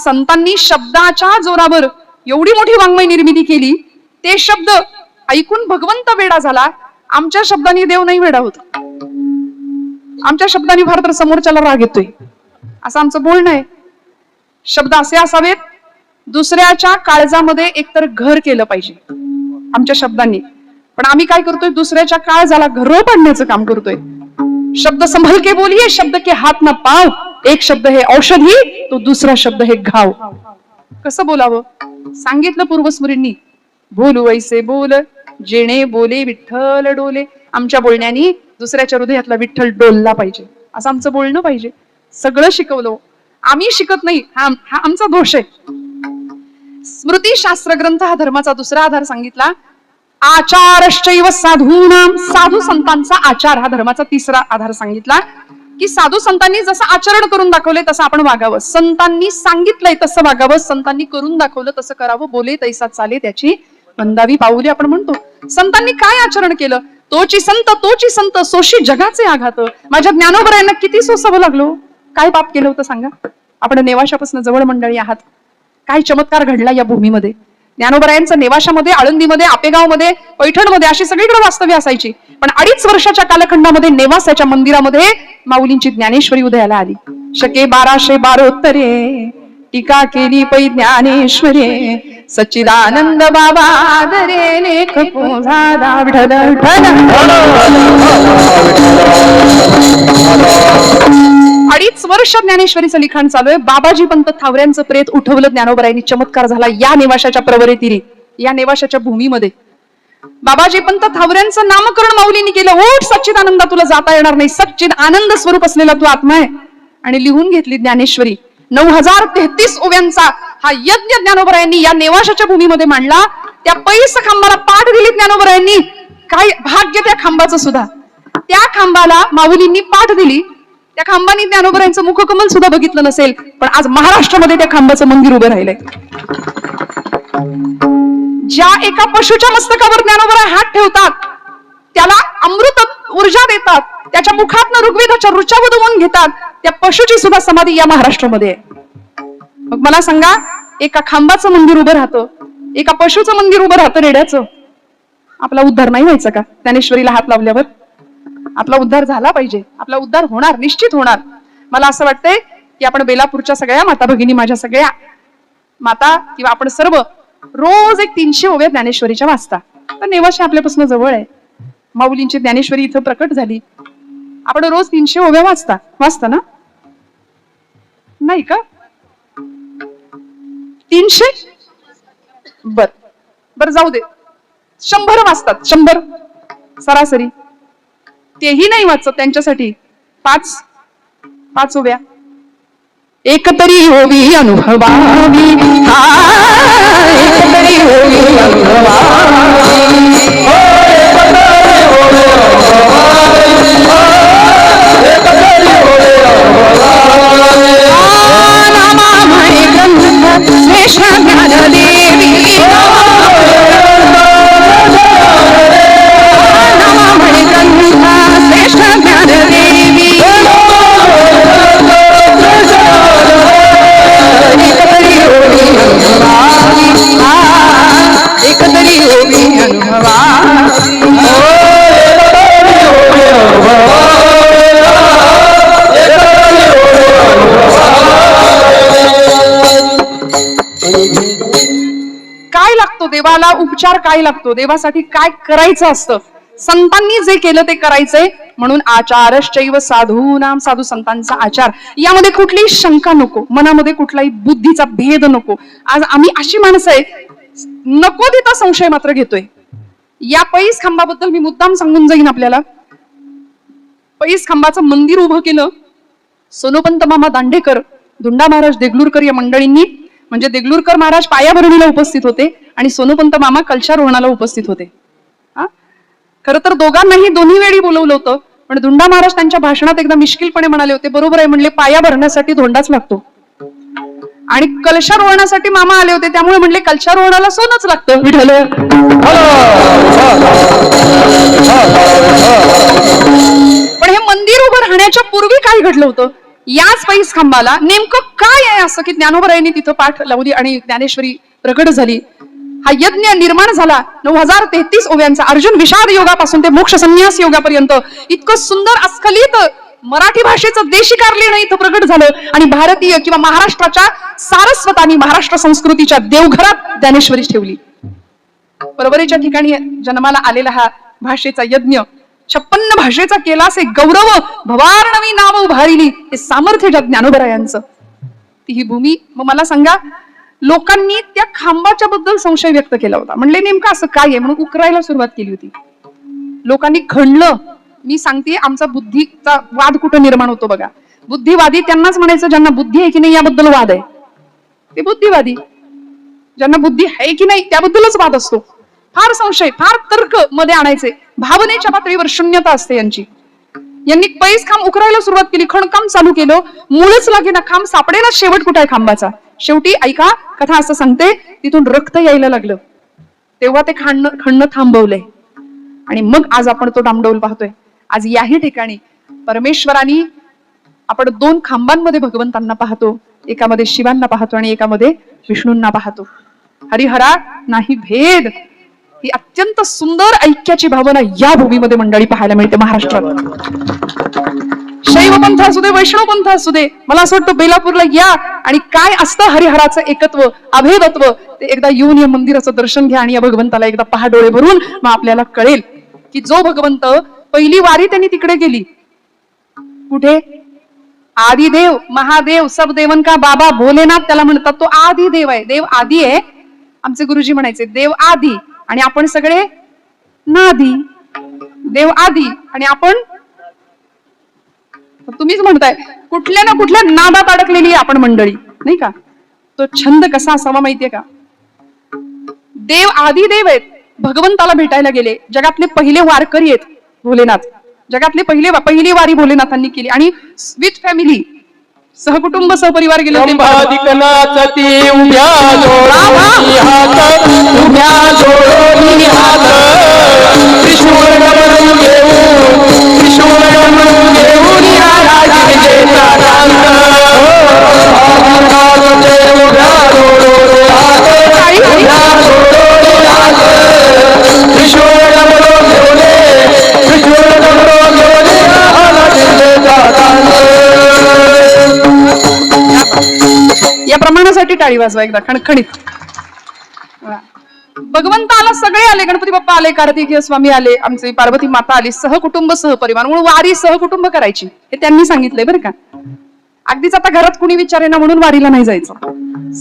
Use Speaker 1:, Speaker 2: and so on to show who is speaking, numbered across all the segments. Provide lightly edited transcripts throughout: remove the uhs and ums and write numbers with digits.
Speaker 1: संतांनी शब्दाच्या जोरावर एवढी मोठी वाङ्मय निर्मिती केली, ते शब्द ऐकून भगवंत वेडा झाला. आमच्या शब्दांनी देव नाही वेडा होत. आमच्या शब्दांनी फार तर समोरच्याला राग येतोय, असं आमचं बोलणं आहे. शब्द असे असावेत, दुसऱ्याच्या काळजामध्ये एकतर घर केलं पाहिजे आमच्या शब्दांनी. पण आम्ही काय करतोय, दुसऱ्याच्या काळजाला घर पाडण्याचं काम करतोय. शब्द संभल के बोलिये, शब्द के हात ना पाव, एक शब्द हे औषधी, तो दुसरा शब्द हे घाव. कसं बोलावं सांगितलं पूर्वस्मृतींनी. बोलू ऐसे बोल, जेणे बोले विठ्ठल डोले. आमच्या बोलण्यानी दुसऱ्याच्या हृदयातला विठ्ठल डोलला पाहिजे, असं आमचं बोलणं पाहिजे. सगळं शिकवलं, आम्ही शिकत नाही, हा आमचा दोष आहे. स्मृती शास्त्र ग्रंथ हा धर्माचा दुसरा आधार सांगितला. आचारश्चैव साधूनाम, साधू संतांचा आचार हा धर्माचा तिसरा आधार सांगितला. की साधू संतांनी जसं आचरण करून दाखवले तसं आपण वागावं. संतांनी सांगितलंय तसं वागावं, संतांनी करून दाखवलं तसं करावं. बोले तैसा चाले त्याची वंदावी पाऊले आपण म्हणतो. संतांनी काय आचरण केलं, तोची संत सोशी जगाचे आघात. माझ्या ज्ञानोबरायांना किती सोसावं लागलो. काय पाप केलं होतं सांगा. आपण नेवाशापासून जवळ मंडळी आहात. काय चमत्कार घडला या भूमीमध्ये. ज्ञानोबरायांचं नेवाशामध्ये, आळंदीमध्ये, आपेगावमध्ये, पैठणमध्ये अशी सगळीकडे वास्तव्य असायची. पण 2.5 वर्षाच्या कालखंडामध्ये नेवासाच्या मंदिरामध्ये माऊलींची ज्ञानेश्वरी उदयाला आली. शके 1212 टीका केली पै ज्ञानेश्वरे. सच्चिदानंद बाबा दरे लेख पोझारा विठ्ठल विठ्ठल. 2.5 वर्ष ज्ञानेश्वरीचं लिखाण चालू आहे. बाबाजी पंत थावऱ्यांचं प्रेत उठवलं ज्ञानोबरायांनी. चमत्कार झाला या नेवाशाच्या प्रवरे तीरी, या नेवाशाच्या भूमीमध्ये. बाबाजी पंत थावऱ्यांचं नामकरण माऊलींनी केलं. ओठ सच्चिदानंद, तुला जाता येणार नाही. सच्चिद आनंद स्वरूप असलेला तू आत्मा आहे. आणि लिहून घेतली ज्ञानेश्वरी. 9033 ओव्यांचा हा यज्ञ ज्ञानोबरायांनी या नेवाशाच्या भूमीमध्ये मांडला. त्या पैस खांबाला पाठ दिली ज्ञानोबरायांनी. काय भाग्य त्या खांबाचं सुद्धा. त्या खांबाला माऊलींनी पाठ दिली. त्या खांबाने ज्ञानोबरायांचं मुखकमल सुद्धा बघितलं नसेल, पण आज महाराष्ट्रामध्ये त्या खांबाचं मंदिर उभं राहिलंय. ज्या एका पशुच्या मस्तकावर ज्ञानोबराय हात ठेवतात, त्याला अमृत ऊर्जा देतात, त्याच्या मुखातनं ऋग्वेदाच्या ऋचा वधवून घेतात, त्या पशुची सुद्धा समाधी या महाराष्ट्रामध्ये आहे. मग मला सांगा, एका खांबाचं मंदिर उभं राहतं, एका पशुचं मंदिर उभं राहतं रेड्याचं. आपला उद्धार नाही व्हायचा का ज्ञानेश्वरीला हात लावल्यावर? आपला उद्धार झाला पाहिजे. आपला उद्धार होणार, निश्चित होणार. मला असं वाटतंय की आपण बेलापूरच्या सगळ्या माता भगिनी, माझ्या सगळ्या माता किंवा आपण सर्व रोज एक 300 ओव्या ज्ञानेश्वरीच्या वाचता. तर नेवाशी आपल्यापासून जवळ आहे. माऊलींची ज्ञानेश्वरी इथं प्रकट झाली. आपण रोज 300 ओव्या वाचता ना? नाही का? 300? बर जाऊ दे. 100 वाचतात. 100 सरासरी. तेही नाही वाचत त्यांच्यासाठी 5 ओव्या. एक तरी होवी अनुभवावी, एक तरी होवी अनुभवावी. नामा म्हणे ग्रंथ श्रेष्ठ ज्ञानदेवी. नामा म्हणे ग्रंथ श्रेष्ठ ज्ञानदेवी. एकतरी होवी अनुभवावी. काय लागतो देवाला? उपचार काय लागतो? देवासाठी काय करायचं असतं? संतांनी जे केलं ते करायचंय. म्हणून आचारश्चैव साधूनाम, साधू संतांचा आचार. यामध्ये कुठलीही शंका नको, मनामध्ये कुठलाही बुद्धीचा भेद नको. आज आम्ही अशी माणसं आहे, नको तिथं संशय मात्र घेतोय. या पैस खांबाबद्दल मी मुद्दाम सांगून जाईन आपल्याला. पैस खांबाचं मंदिर उभं केलं सोनोपंत मामा दांडेकर, धुंडा महाराज देगलूरकर या मंडळींनी. म्हणजे देगलूरकर महाराज पायाभरणीला उपस्थित होते आणि सोनोपंत मामा कलशारोहणाला उपस्थित होते. खरं तर दोघांनाही दोन्ही वेळी बोलवलं होतं. पण धुंडा महाराज त्यांच्या भाषणात एकदा मिश्किलपणे म्हणाले होते, बरोबर आहे म्हणले, पाया भरण्यासाठी धोंडाच लागतो. आणि कलशारोहणासाठी मामा आले होते, त्यामुळे म्हणले कलशारोहणाला सोनच लागतं. विठ्ठल. पण हे मंदिर उभं राहण्याच्या पूर्वी काय घडलं होतं? याच पैस खांबाला नेमकं काय आहे असं की ज्ञानोबरायांनी तिथं पाठ लावली आणि ज्ञानेश्वरी प्रकट झाली. हा यज्ञ निर्माण झाला 9033 ओव्यांचा. अर्जुन विषाद योगापासून ते मोक्ष संन्यास योगापर्यंत इतकं सुंदर अस्खलित मराठी भाषेचं देशिकारलेण इथं प्रकट झालं आणि भारतीय किंवा महाराष्ट्राच्या सारस्वत आणि महाराष्ट्र संस्कृतीच्या देवघरात ज्ञानेश्वरी ठेवली. परवरीच्या ठिकाणी जन्माला आलेला हा भाषेचा यज्ञ 56 भाषेचा केला असे गौरव भवारणवी नाव उभारिली. हे सामर्थ्य ज्ञानोबरायांचं. ती ही भूमी. मग मला सांगा, लोकांनी त्या खांबाच्या बद्दल संशय व्यक्त केला होता. म्हणले नेमकं असं काय आहे म्हणून उकरायला सुरुवात केली होती. लोकांनी खणलं. मी सांगते आमचा बुद्धीचा वाद कुठं निर्माण होतो बघा. बुद्धिवादी त्यांनाच म्हणायचं ज्यांना बुद्धी आहे की नाही याबद्दल वाद आहे ते बुद्धिवादी. ज्यांना बुद्धी आहे की नाही त्याबद्दलच वाद असतो. फार संशय, फार तर्क मध्ये आणायचे. भावनेच्या पातळीवर शून्यता असते यांची. यांनी पैस खांब उकरायला सुरुवात केली. खणकाम चालू केलं. मूळच लागे ना, खांब सापडेना. शेवट कुठे आहे खांबाचा? शेवटी ऐका, कथा असं सांगते, तिथून रक्त यायला लागलं. तेव्हा ते खणणं थांबवलंय आणि मग आज आपण तो डामडौल पाहतोय. आज याही ठिकाणी परमेश्वरानी आपण 2 खांबांमध्ये भगवंतांना पाहतो. एकामध्ये शिवांना पाहतो आणि एकामध्ये विष्णूंना पाहतो. हरिहरा नाही भेद. ही अत्यंत सुंदर ऐक्याची भावना या भूमीमध्ये मंडळी पाहायला मिळते महाराष्ट्रात. शैव पंथ असू दे, वैष्णव पंथ असू दे, मला असं वाटतं बेलापूरला या आणि काय असतं हरिहराचं एकत्व, अभेदत्व ते एकदा येऊन या मंदिराचं दर्शन घ्या आणि या भगवंताला एकदा पहा डोळे भरून. मग आपल्याला कळेल की जो भगवंत पहिली वारी त्यांनी तिकडे गेली. कुठे? आदिदेव महादेव सब देवन का बाबा भोलेनाथ त्याला म्हणतात. तो आदिदेव आहे. देव आदी आहे. आमचे गुरुजी म्हणायचे देव आदी आणि आपण सगळे नादी. देव आदी आणि आपण, तुम्हीच म्हणताय, कुठल्या ना कुठल्या नादात अडकलेली आपण मंडळी, नाही का? तो छंद कसा असावा माहितीये का? देव आदी देव आहेत. भगवंताला भेटायला गेले. जगातले पहिले वारकरी आहेत भोलेनाथ. जगातले पहिली वारी भोलेनाथांनी केली आणि विथ फॅमिली, सहकुटुंब सहपरिवार गेले होते. या प्रमाणासाठी टाळी वाजवा एकदा खणखणीत. भगवंत आला, सगळे आले. गणपती बाप्पा आले, कार्तिकेय स्वामी आले, आमचे पार्वती माता आली, सहकुटुंब सहपरिवार. म्हणून वारी सहकुटुंब करायची हे त्यांनी सांगितलंय बरं का. अगदीच आता घरात कुणी विचारेना म्हणून वारीला नाही जायचं.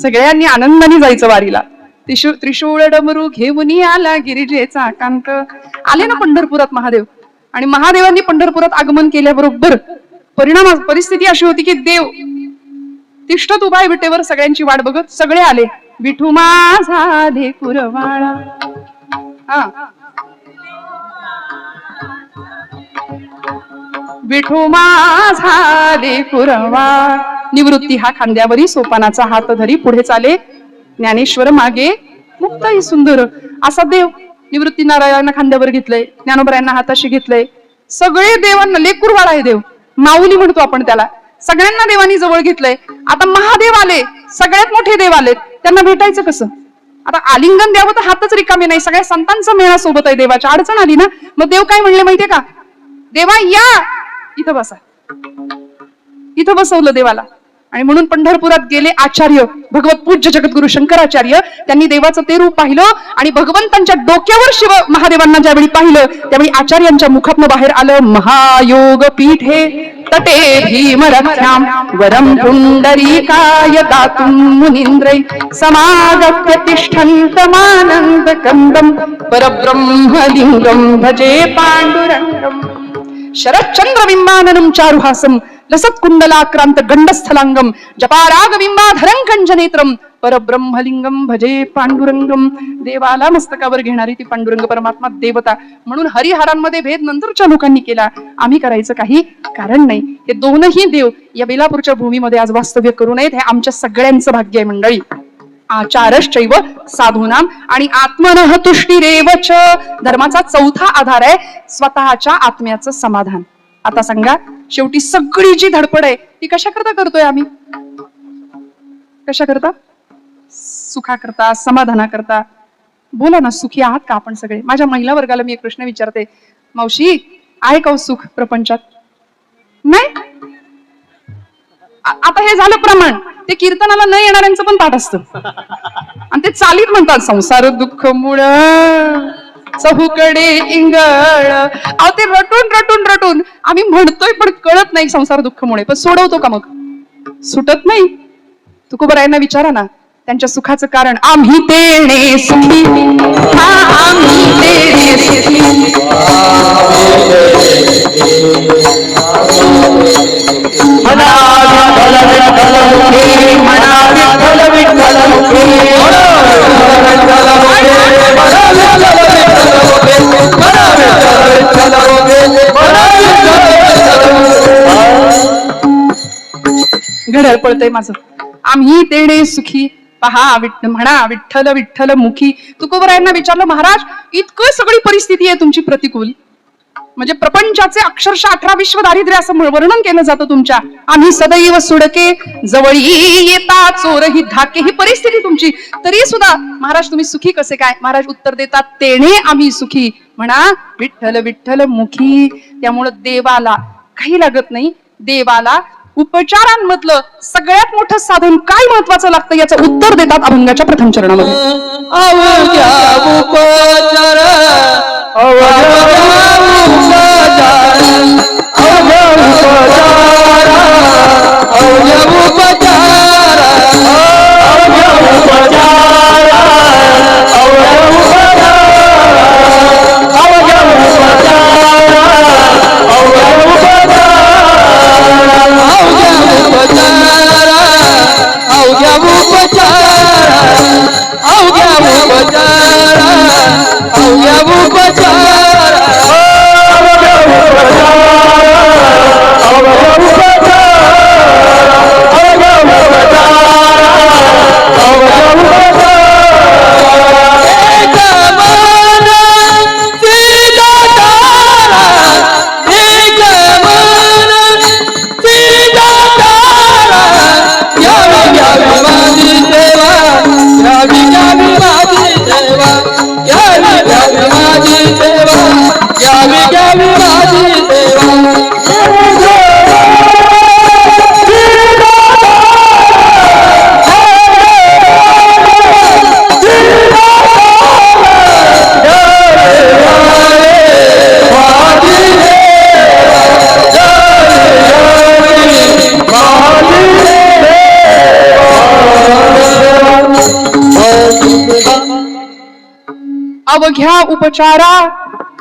Speaker 1: सगळ्यांनी आनंदाने जायचं वारीला. त्रिशूळ डमरू घेऊन आला गिरिजेचा कांत. आले ना पंढरपुरात महादेव. आणि महादेवांनी पंढरपुरात आगमन केल्याबरोबर परिस्थिती अशी होती की देव तिष्ठत उभा आहे विटेवर सगळ्यांची वाट बघत. सगळे आले. विठू माझा लेकुरवाळा. विठू माझा लेकुरवाळा. निवृत्ती हा खांद्यावरी सोपानाचा हात धरी पुढे चाले. ज्ञानेश्वर मागे मुक्ताई सुंदर. असा देव निवृत्ती नारायणांना खांद्यावर घेतलंय, ज्ञानोबरायांना हाताशी घेतलंय. सगळे देवांना लेकुरवाळा आहे देव, माऊली म्हणतो आपण त्याला. सगळ्यांना देवानी जवळ घेतलंय. आता महादेव आले, सगळ्यात मोठे देव आलेत. त्यांना भेटायचं कसं? आता आलिंगन द्यावं तर हातच रिकामे नाही. सगळ्या संतांचा मेळा सोबत आहे. देवाच्या अडचण आली ना, मग देव काय म्हणले माहितीये का? देवा या इथं बसा. इथं बसवलं देवाला. आणि म्हणून पंढरपुरात गेले आचार्य, भगवत पूज्य जगद्गुरु शंकराचार्य. त्यांनी देवाचं ते रूप पाहिलं आणि भगवंतांच्या डोक्यावर शिव महादेवांना ज्यावेळी पाहिलं त्यावेळी आचार्यांच्या मुखातनं बाहेर आलं, महायोग पीठे तटे भीमरथ्याम वरम पुंडरीकाय दातुं मुनींद्रै समागत्य तिष्ठन्तमानन्द कंदम परब्रह्मलिंगम भजे पांडुरंगम. शरच्चंद्र बिंबाननं चारुहासं लसत्कुंडलाक्रांत गंडस्थलांगम जपाराग बिंबाधरं कंजनेत्रम परब्रह्मलिंगम भजे पांडुरंगम. देवाला मस्तकावर घेणारी ती पांडुरंग परमात्मा देवता. म्हणून हरिहरांमध्ये भेद नंतरच्या लोकांनी केला. आम्ही करायचं काही कारण नाही. हे दोनही देव या बेलापूरच्या भूमीमध्ये आज वास्तव्य करू नयेत हे आमच्या सगळ्यांचं भाग्य आहे मंडळी. आचारश्चैव साधूनाम आणि आत्मनः तुष्टिरेवच. धर्माचा चौथा आधार आहे स्वतःच्या आत्म्याचं समाधान. आता सांगा, शेवटी सगळी जी धडपड आहे ती कशा करता करतोय आम्ही? कशा करता? सुखा करता, समाधाना करता. बोला ना, सुखी आहात का आपण सगळे? माझ्या महिला वर्गाला मी एक प्रश्न विचारते, मावशी आहे का सुख प्रपंचात? नाही. आता हे झालं प्रमाण. ते कीर्तनाला न येणाऱ्यांचं पण पाठ असतं आणि ते चालीत म्हणतात, संसार दुःख मुळ चहूकडे इंगळ. अहो ते रटून रटून रटून आम्ही म्हणतोय पण कळत नाही संसार दुःखमुळे. पण सोडवतो का मग? सुटत नाही. तुकोबरायांना विचारा ना, त्यांच्या सुखाचं कारण आम्ही तेणे सुखी, हा आम्ही तेणे सुखी. घड्याळ पळतंय माझं. आम्ही तेणे सुखी पहा म्हणा विठ्ठल विठ्ठल मुखी. तुकोबरायांना विचारलं, महाराज इतकं सगळी परिस्थिती आहे तुमची प्रतिकूल, म्हणजे प्रपंचाचे अक्षरशः 18 विश्व दारिद्र्य असं वर्णन केलं जातं तुमच्या. आम्ही सदैव सुडके जवळी येता चोर ही धाके, ही परिस्थिती तुमची, तरी सुद्धा महाराज तुम्ही सुखी कसे काय? महाराज उत्तर देतात, तेणे आम्ही सुखी म्हणा विठ्ठल विठ्ठल मुखी. त्यामुळं देवाला काही लागत नाही. देवाला उपचारांमधलं सगळ्यात मोठं साधन काय महत्वाचं लागतं याचं उत्तर देतात अभंगाच्या प्रथम चरणामध्ये. अवघ्या उपचारा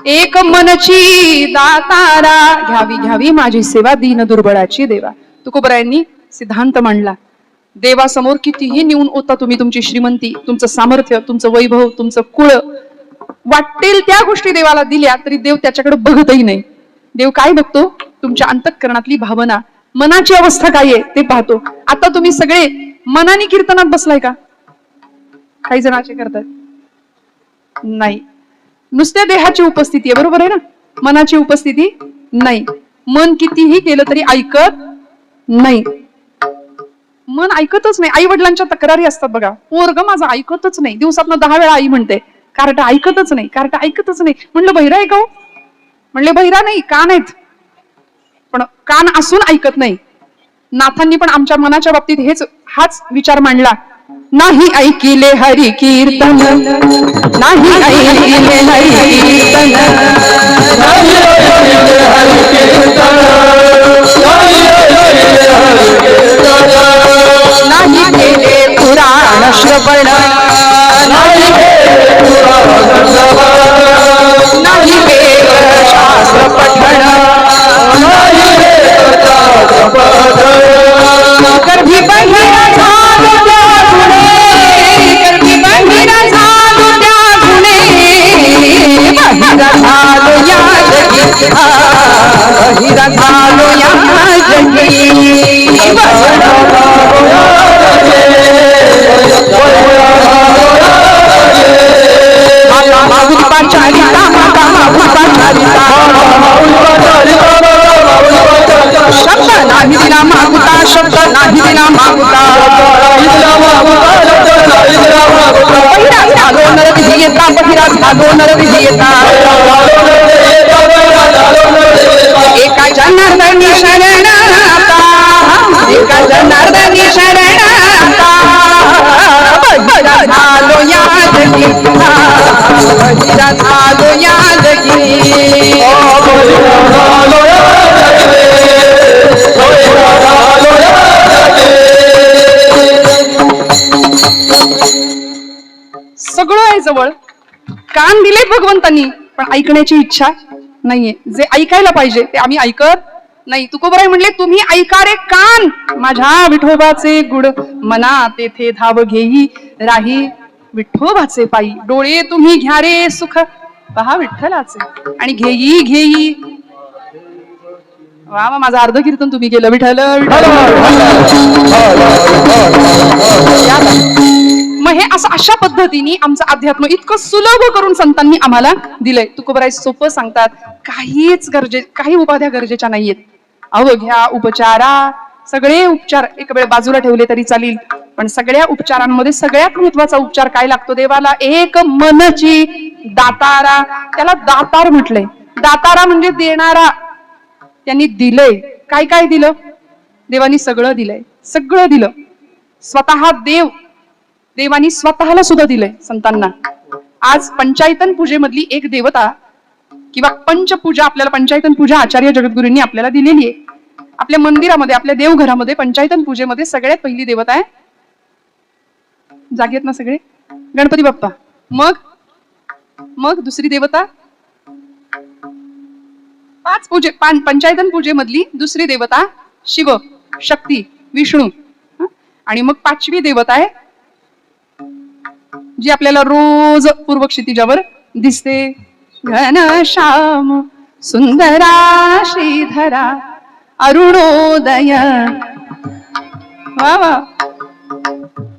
Speaker 1: एक मनची दातारा, घ्यावी घ्यावी माझी सेवा दीन दुर्बळाची देवा. तुकोबरायांनी सिद्धांत मांडला, देवासमोर कितीही नेऊन होता तुम्ही तुमची श्रीमंती, तुमचं सामर्थ्य, तुमचं वैभव, तुमचं कुळ, वाटेल त्या गोष्टी देवाला दिल्या तरी देव त्याच्याकडे बघतही नाही. देव काय बघतो? तुमच्या अंतःकरणातली भावना, मनाची अवस्था काय आहे ते पाहतो. आता तुम्ही सगळे मनाने कीर्तनात बसलाय का? काही जणांचे करतात नाही. नुसत्या देहाची उपस्थिती आहे, बरोबर आहे ना, मनाची उपस्थिती नाही. मन कितीही केलं तरी ऐकत नाही. मन ऐकतच नाही. आई वडिलांच्या तक्रारी असतात बघा, पोरग माझं ऐकतच नाही, दिवसातनं 10 वेळा आई म्हणते, कार्ट ऐकतच नाही, कार्ट ऐकतच नाही. म्हणलं बहिरा आहे का हो? म्हणले बहिरा नाही, कान आहेत, पण कान असून ऐकत नाही. नाथांनी पण आमच्या मनाच्या बाबतीत हाच विचार मांडला, नाही ऐकिले हरी कीर्तन, नाही ऐकिले हरी कीर्तन, नाही ऐकिले हरी कीर्तन, नाही केले पुराण श्रवण, नाही नाही वेद शास्त्र पठण, गर्भी बहिरा झालो त्या गुणे, गर्भी बहिरा झालो त्या गुणे, बहिरा झालो या जगी, बहिरा झालो या जगी. शब्द नाही दिला मागुता पहिला झालो नरविजेता पहिला झालो नरविजेता एका जनार्दनी शरण आता एका जनार्दनी शरण आता बहिरा झालो यादगी बहिरा झालो यादगी सगळं आहे जवळ कान दिले भगवंतांनी पण ऐकण्याची इच्छा नाहीये जे ऐकायला पाहिजे ते आम्ही ऐकत नाही तुकोबराय म्हणले तुम्ही ऐका रे कान माझ्या विठोबाचे गुड मना तेथे धाव घेई राही विठोबाचे पायी डोळे तुम्ही घ्या रे सुख पहा विठ्ठलाचे आणि घेई घेई वा माझं अर्ध कीर्तन तुम्ही केलं विठ्ठल मग हे असं अशा पद्धतीने आमचं अध्यात्म इतकं सुलभ करून संतांनी आम्हाला दिलंय तुकोबराय सोपं सांगतात काही उपाध्या गरजेच्या नाहीयेत अवघ्या उपचारा सगळे उपचार एक वेळ बाजूला ठेवले तरी चालेल पण सगळ्या उपचारांमध्ये सगळ्यात महत्वाचा उपचार काय लागतो देवाला एक मनची दातारा त्याला दातार म्हटलंय दातारा म्हणजे देणारा त्यांनी दिलंय काय काय दिलं देवानी सगळं दिलंय सगळं दिलं स्वतः देवानी स्वतःला सुद्धा दिलंय संतांना आज पंचायतन पूजेमधली एक देवता किंवा पंचपूजा आपल्याला पंचायतन पूजा आचार्य जगद्गुरूंनी आपल्याला दिलेली आहे आपल्या मंदिरामध्ये आपल्या देवघरामध्ये पंचायतन पूजेमध्ये सगळ्यात पहिली देवता आहे जागेत ना सगळे गणपती बाप्पा मग दुसरी देवता पंचायतन पूजेमधली दुसरी देवता शिव शक्ती विष्णू आणि मग पाचवी देवता आहे जी आपल्याला रोज पूर्व क्षितिजावर दिसते घनश्याम सुंदरा श्रीधरा अरुणोदय वा वा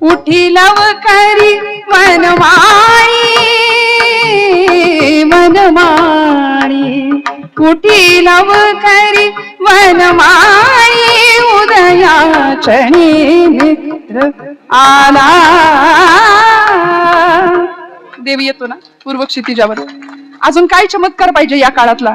Speaker 1: उठिलव करी वनमाळी उठिलव करी वनमाळी उदयाचणी नेत्र आला देव येतो ना पूर्व क्षितिजावर अजून काय चमत्कार पाहिजे या काळातला